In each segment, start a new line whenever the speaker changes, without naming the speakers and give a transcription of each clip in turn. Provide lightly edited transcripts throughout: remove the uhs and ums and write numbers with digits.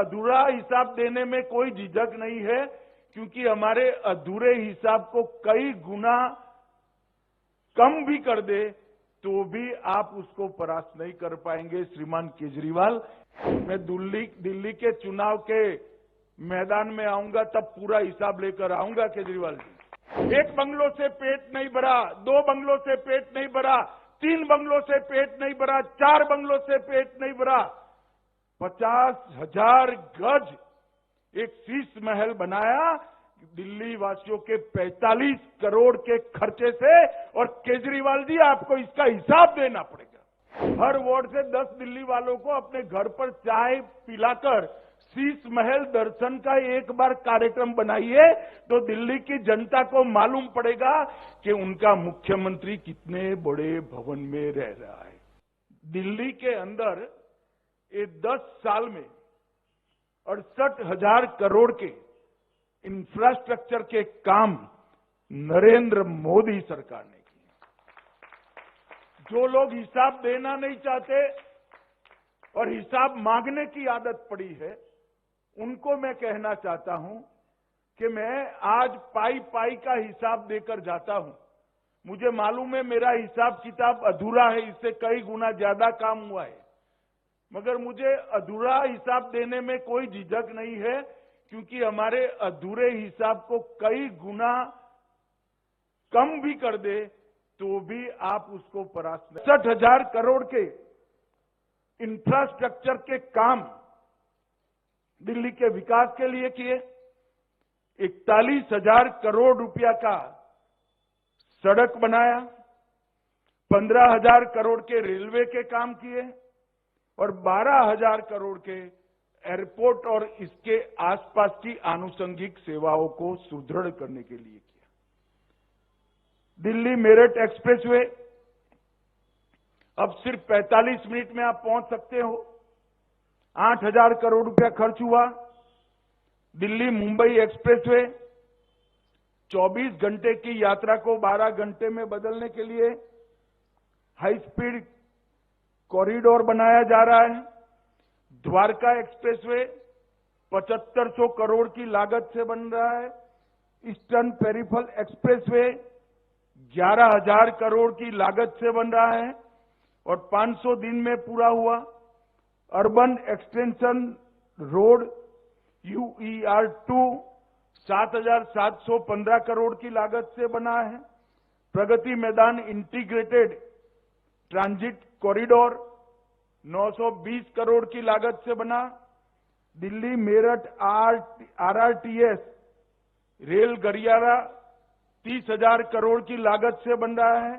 अधूरा हिसाब देने में कोई झिझक नहीं है, क्योंकि हमारे अधूरे हिसाब को कई गुना कम भी कर दे तो भी आप उसको परास्त नहीं कर पाएंगे श्रीमान केजरीवाल। मैं दिल्ली के चुनाव के मैदान में आऊंगा तब पूरा हिसाब लेकर आऊंगा केजरीवाल जी। एक बंगलों से पेट नहीं भरा, 2 बंगलों से पेट नहीं भरा, 3 बंगलों से पेट नहीं भरा, 4 बंगलों से पेट नहीं भरा, 50,000 गज एक शीश महल बनाया दिल्ली वासियों के 45 करोड़ के खर्चे से। और केजरीवाल जी आपको इसका हिसाब देना पड़ेगा। हर वार्ड से 10 दिल्ली वालों को अपने घर पर चाय पिलाकर शीश महल दर्शन का एक बार कार्यक्रम बनाइए तो दिल्ली की जनता को मालूम पड़ेगा कि उनका मुख्यमंत्री कितने बड़े भवन में रह रहा है। दिल्ली के अंदर ये 10 साल में 68,000 करोड़ के इंफ्रास्ट्रक्चर के काम नरेंद्र मोदी सरकार ने किए। जो लोग हिसाब देना नहीं चाहते और हिसाब मांगने की आदत पड़ी है, उनको मैं कहना चाहता हूं कि मैं आज पाई पाई का हिसाब देकर जाता हूं। मुझे मालूम है मेरा हिसाब किताब अधूरा है, इससे कई गुना ज्यादा काम हुआ है, मगर मुझे अधूरा हिसाब देने में कोई झिझक नहीं है, क्योंकि हमारे अधूरे हिसाब को कई गुना कम भी कर दे तो भी आप उसको परास्त 60,000 करोड़ के इंफ्रास्ट्रक्चर के काम दिल्ली के विकास के लिए किए। 41,000 करोड़ रुपया का सड़क बनाया, 15,000 करोड़ के रेलवे के काम किए और 12,000 करोड़ के एयरपोर्ट और इसके आसपास की आनुषंगिक सेवाओं को सुदृढ़ करने के लिए किया। दिल्ली मेरठ एक्सप्रेसवे अब सिर्फ 45 मिनट में आप पहुंच सकते हो। 8,000 करोड़ रुपया खर्च हुआ। दिल्ली मुंबई एक्सप्रेसवे 24 घंटे की यात्रा को 12 घंटे में बदलने के लिए हाई स्पीड कॉरिडोर बनाया जा रहा है। द्वारका एक्सप्रेसवे 7500 करोड़ की लागत से बन रहा है। ईस्टर्न पेरिफेरल एक्सप्रेसवे 11,000 करोड़ की लागत से बन रहा है और 500 दिन में पूरा हुआ। Urban extension road UER2 7,715 crore की लागत से बना है। Pragati Maidan integrated transit corridor 920 crore की लागत से बना। दिल्ली मेरठ RRTS रेल गलियारा 30,000 करोड़ की लागत से बन रहा है।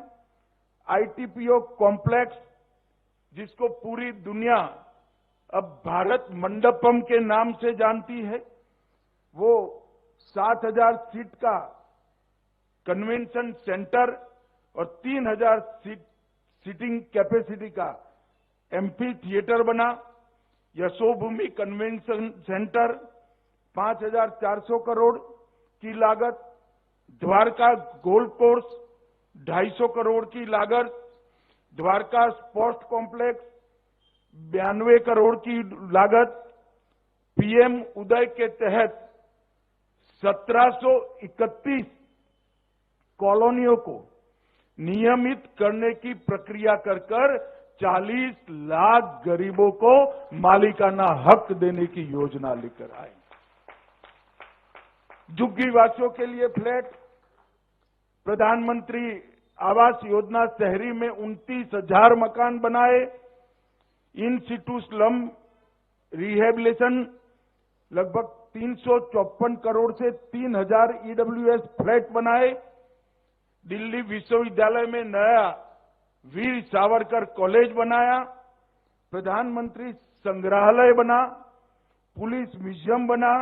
ITPO कॉम्प्लेक्स, जिसको पूरी दुनिया अब भारत मंडपम के नाम से जानती है, वो 7,000 सीट का कन्वेंशन सेंटर और 3,000 सीटिंग कैपेसिटी का एम्फी थिएटर बना। यशोभूमि कन्वेंशन सेंटर 5,400 करोड़ की लागत। द्वारका गोल्फ कोर्स 250 करोड़ की लागत। द्वारका स्पोर्ट्स कॉम्प्लेक्स 92 करोड़ की लागत। PM उदय के तहत 1731 कॉलोनियों को नियमित करने की प्रक्रिया कर 40 लाख गरीबों को मालिकाना हक देने की योजना लेकर आए। झुग्गी वासियों के लिए फ्लैट, प्रधानमंत्री आवास योजना शहरी में 29,000 मकान बनाए। इन सिटू स्लम रिहेबिलिटेशन लगभग 354 करोड़ से 3,000 EWS फ्लैट बनाए। दिल्ली विश्वविद्यालय में नया वीर सावरकर कॉलेज बनाया। प्रधानमंत्री संग्रहालय बना। पुलिस म्यूजियम बना।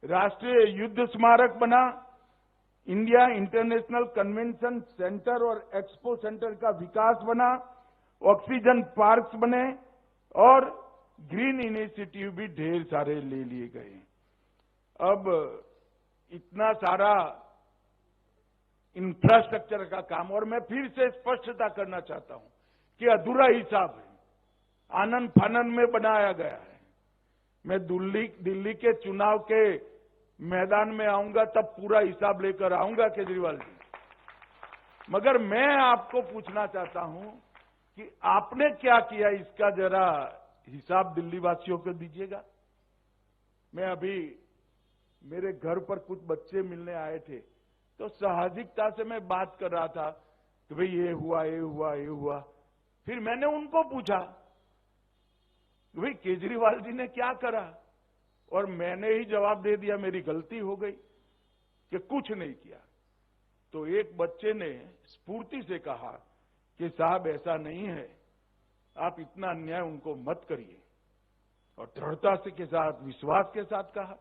राष्ट्रीय युद्ध स्मारक बना। इंडिया इंटरनेशनल कन्वेंशन सेंटर और एक्सपो सेंटर का विकास बना। ऑक्सीजन पार्क्स बने और ग्रीन इनिशिएटिव भी ढेर सारे ले लिए गए। अब इतना सारा इंफ्रास्ट्रक्चर का काम, और मैं फिर से स्पष्टता करना चाहता हूं कि अधूरा हिसाब है, आनन फानन में बनाया गया है। मैं दिल्ली के चुनाव के मैदान में आऊंगा तब पूरा हिसाब लेकर आऊंगा केजरीवाल जी। मगर मैं आपको पूछना चाहता हूं कि आपने क्या किया, इसका जरा हिसाब दिल्ली वासियों को दीजिएगा। मैं अभी मेरे घर पर कुछ बच्चे मिलने आए थे, तो साहसिकता से मैं बात कर रहा था कि भाई ये हुआ, ये हुआ, ये हुआ। फिर मैंने उनको पूछा कि भाई केजरीवाल जी ने क्या करा, और मैंने ही जवाब दे दिया मेरी गलती हो गई कि कुछ नहीं किया। तो एक बच्चे ने स्फूर्ति से कहा कि साहब ऐसा नहीं है, आप इतना अन्याय उनको मत करिए, और दृढ़ता से के साथ, विश्वास के साथ कहा।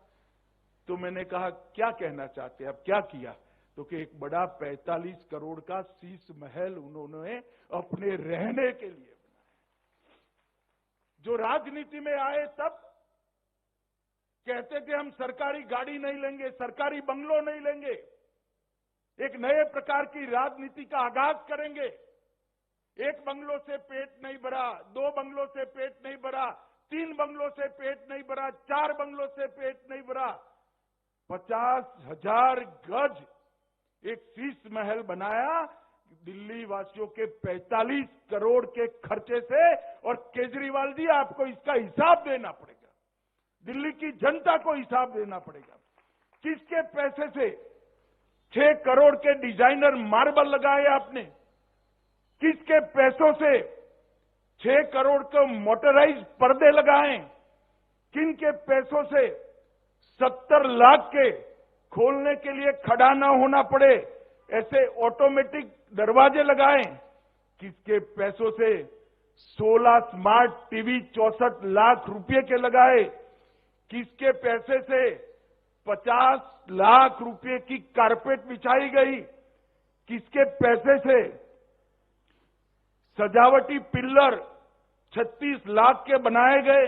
तो मैंने कहा क्या कहना चाहते हैं, अब क्या किया? तो कि एक बड़ा 45 करोड़ का शीश महल उन्होंने अपने रहने के लिए बनाया। जो राजनीति में आए तब कहते थे हम सरकारी गाड़ी नहीं लेंगे, सरकारी बंगलो नहीं लेंगे, एक नए प्रकार की राजनीति का आगाज करेंगे। एक बंगलों से पेट नहीं भरा, 2 बंगलों से पेट नहीं भरा, 3 बंगलों से पेट नहीं भरा, 4 बंगलों से पेट नहीं भरा, 50,000 गज एक शीश महल बनाया दिल्ली वासियों के 45 करोड़ के खर्चे से। और केजरीवाल जी आपको इसका हिसाब देना पड़ेगा, दिल्ली की जनता को हिसाब देना पड़ेगा। किसके पैसे से 6 करोड़ के डिजाइनर मार्बल लगाए आपने? किसके पैसों से 6 करोड़ के मोटराइज पर्दे लगाए? किन के पैसों से 70 लाख के खोलने के लिए खड़ा न होना पड़े ऐसे ऑटोमेटिक दरवाजे लगाए? किसके पैसों से 16 स्मार्ट टीवी 64 लाख रुपए के लगाए? किसके पैसे से 50 लाख रुपए की कारपेट बिछाई गई? किसके पैसे से सजावटी पिल्लर 36 लाख के बनाए गए?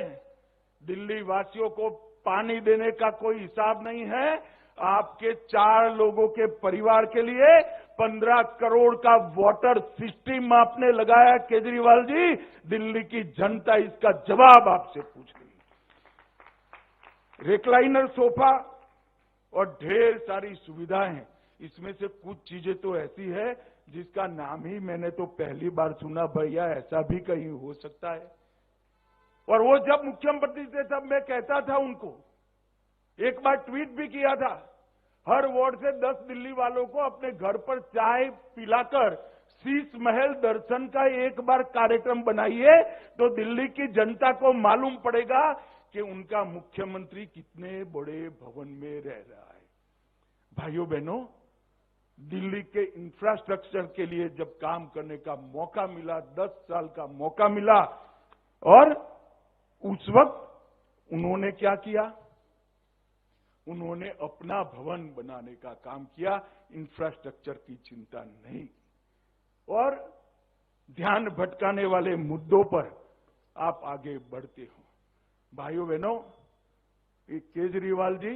दिल्ली वासियों को पानी देने का कोई हिसाब नहीं है। आपके 4 लोगों के परिवार के लिए 15 करोड़ का वाटर सिस्टम आपने लगाया केजरीवाल जी। दिल्ली की जनता इसका जवाब आपसे पूछ रही है। रिक्लाइनर सोफा और ढेर सारी सुविधाएं हैं, इसमें से कुछ चीजें तो ऐसी है जिसका नाम ही मैंने तो पहली बार सुना। भैया ऐसा भी कहीं हो सकता है? और वो जब मुख्यमंत्री थे तब मैं कहता था उनको, एक बार ट्वीट भी किया था, हर वार्ड से 10 दिल्ली वालों को अपने घर पर चाय पिलाकर शीश महल दर्शन का एक बार कार्यक्रम बनाइए, तो दिल्ली की जनता को मालूम पड़ेगा कि उनका मुख्यमंत्री कितने बड़े भवन में रह रहा है। भाइयों बहनों, दिल्ली के इंफ्रास्ट्रक्चर के लिए जब काम करने का मौका मिला, 10 साल का मौका मिला, और उस वक्त उन्होंने क्या किया? उन्होंने अपना भवन बनाने का काम किया, इंफ्रास्ट्रक्चर की चिंता नहीं। और ध्यान भटकाने वाले मुद्दों पर आप आगे बढ़ते हो। भाइयों बहनों, केजरीवाल जी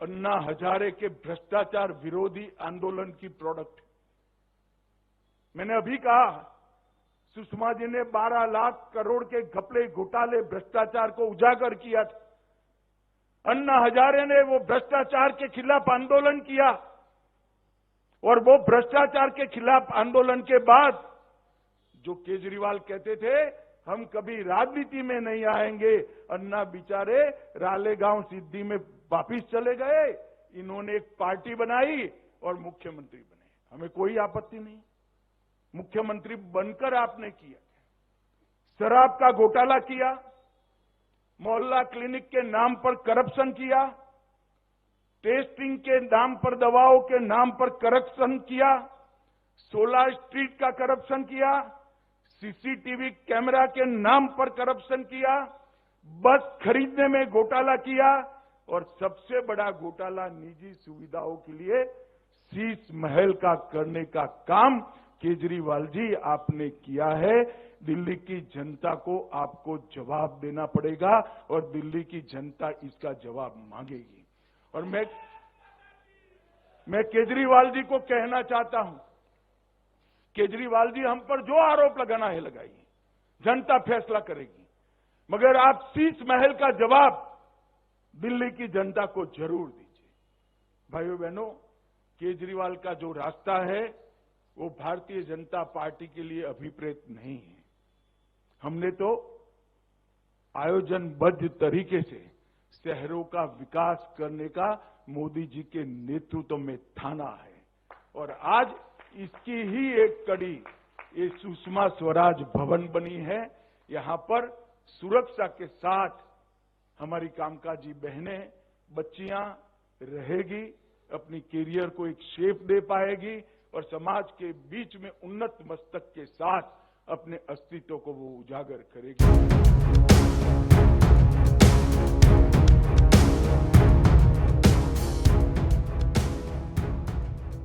अन्ना हजारे के भ्रष्टाचार विरोधी आंदोलन की प्रोडक्ट। मैंने अभी कहा, सुषमा जी ने 12 लाख करोड़ के घपले घोटाले भ्रष्टाचार को उजागर किया था। अन्ना हजारे ने वो भ्रष्टाचार के खिलाफ आंदोलन किया, और वो भ्रष्टाचार के खिलाफ आंदोलन के बाद जो केजरीवाल कहते थे हम कभी राजनीति में नहीं आएंगे, अन्ना बेचारे रालेगांव सिद्धि में वापिस चले गए। इन्होंने एक पार्टी बनाई और मुख्यमंत्री बने, हमें कोई आपत्ति नहीं। मुख्यमंत्री बनकर आपने किया, शराब का घोटाला किया, मोहल्ला क्लिनिक के नाम पर करप्शन किया, टेस्टिंग के नाम पर, दवाओं के नाम पर करप्शन किया, 16 स्ट्रीट का करप्शन किया, सीसीटीवी कैमरा के नाम पर करप्शन किया, बस खरीदने में घोटाला किया, और सबसे बड़ा घोटाला निजी सुविधाओं के लिए शीश महल का करने का काम केजरीवाल जी आपने किया है। दिल्ली की जनता को आपको जवाब देना पड़ेगा, और दिल्ली की जनता इसका जवाब मांगेगी। और मैं केजरीवाल जी को कहना चाहता हूं, केजरीवाल जी हम पर जो आरोप लगाना है लगाइए, जनता फैसला करेगी। मगर आप शीश महल का जवाब दिल्ली की जनता को जरूर दीजिए। भाइयों बहनों, केजरीवाल का जो रास्ता है वो भारतीय जनता पार्टी के लिए अभिप्रेत नहीं है। हमने तो आयोजनबद्ध तरीके से शहरों का विकास करने का मोदी जी के नेतृत्व में ठाना है और आज इसकी ही एक कड़ी ये सुषमा स्वराज भवन बनी है। यहां पर सुरक्षा के साथ हमारी कामकाजी बहनें, बच्चियां रहेगी, अपनी कैरियर को एक शेप दे पाएगी और समाज के बीच में उन्नत मस्तक के साथ अपने अस्तित्व को वो उजागर करेगी।